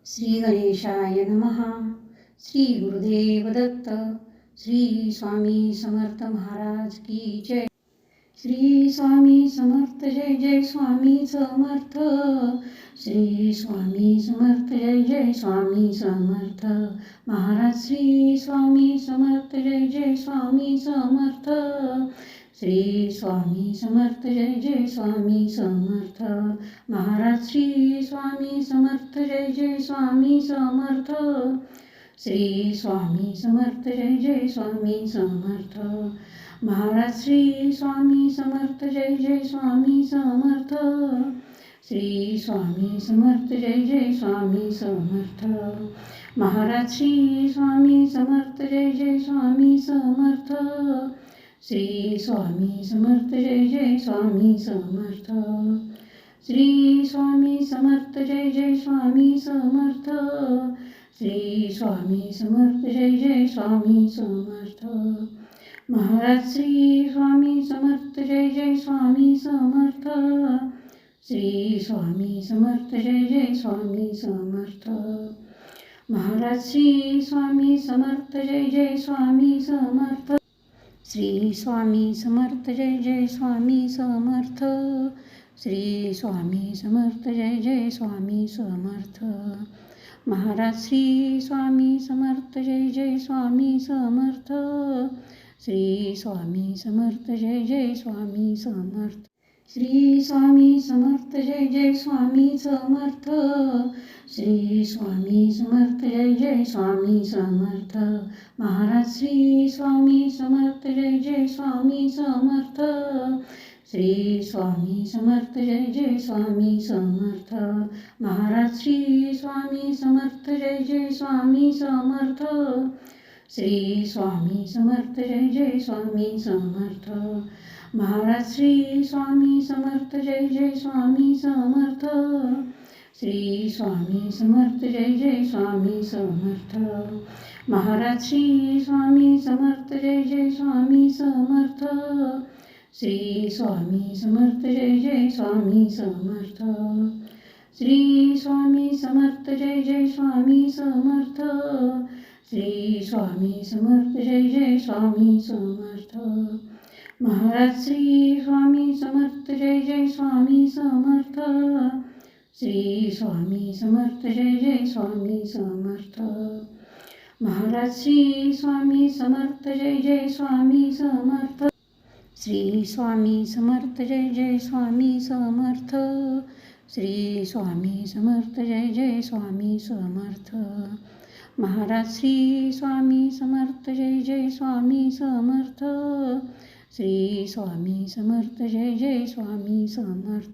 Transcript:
श्री गणेशाय नमः. श्री गुरुदेव दत्त. श्री स्वामी समर्थ महाराज की जय. श्री स्वामी समर्थ जय जय स्वामी समर्थ. श्री स्वामी समर्थ जय जय स्वामी समर्थ महाराज. श्री स्वामी समर्थ जय जय स्वामी समर्थ. श्री स्वामी समर्थ जय जय स्वामी समर्थ महाराज. श्री स्वामी समर्थ जय जय स्वामी समर्थ. श्री स्वामी समर्थ जय जय स्वामी समर्थ महाराज. श्री स्वामी समर्थ जय जय स्वामी समर्थ. श्री स्वामी समर्थ जय जय स्वामी समर्थ महाराज. श्री स्वामी समर्थ जय जय स्वामी समर्थ. श्री स्वामी समर्थ जय जय स्वामी समर्थ. श्री स्वामी समर्थ जय जय स्वामी समर्थ. श्री स्वामी समर्थ जय जय स्वामी समर्थ महाराज. श्री स्वामी समर्थ जय जय स्वामी समर्थ. श्री स्वामी समर्थ जय जय स्वामी समर्थ महाराज. श्री स्वामी समर्थ जय जय स्वामी समर्थ. श्री स्वामी समर्थ जय जय स्वामी समर्थ. श्री स्वामी समर्थ जय जय स्वामी समर्थ महाराज. श्री स्वामी समर्थ जय जय स्वामी समर्थ. श्री स्वामी समर्थ जय जय स्वामी समर्थ. श्री स्वामी समर्थ जय जय स्वामी समर्थ. श्री स्वामी समर्थ जय जय स्वामी समर्थ महाराज. श्री स्वामी समर्थ जय जय स्वामी समर्थ. श्री स्वामी समर्थ जय जय स्वामी समर्थ महाराज. श्री स्वामी समर्थ जय जय स्वामी समर्थ. श्री स्वामी समर्थ जय जय स्वामी समर्थ महाराज. श्री स्वामी समर्थ जय जय स्वामी समर्थ. श्री स्वामी समर्थ जय जय स्वामी समर्थ महाराज. श्री स्वामी समर्थ जय जय स्वामी समर्थ. श्री स्वामी समर्थ जय जय स्वामी समर्थ. श्री स्वामी समर्थ जय जय स्वामी समर्थ. श्री स्वामी समर्थ जय जय स्वामी समर्थ महाराज. श्री स्वामी समर्थ जय जय स्वामी समर्थ. श्री स्वामी समर्थ जय जय स्वामी समर्थ महाराज. श्री स्वामी समर्थ जय जय स्वामी समर्थ. श्री स्वामी समर्थ जय जय स्वामी समर्थ. श्री स्वामी समर्थ जय जय स्वामी समर्थ महाराज. श्री स्वामी समर्थ जय जय स्वामी समर्थ. श्री स्वामी समर्थ जय जय स्वामी समर्थ.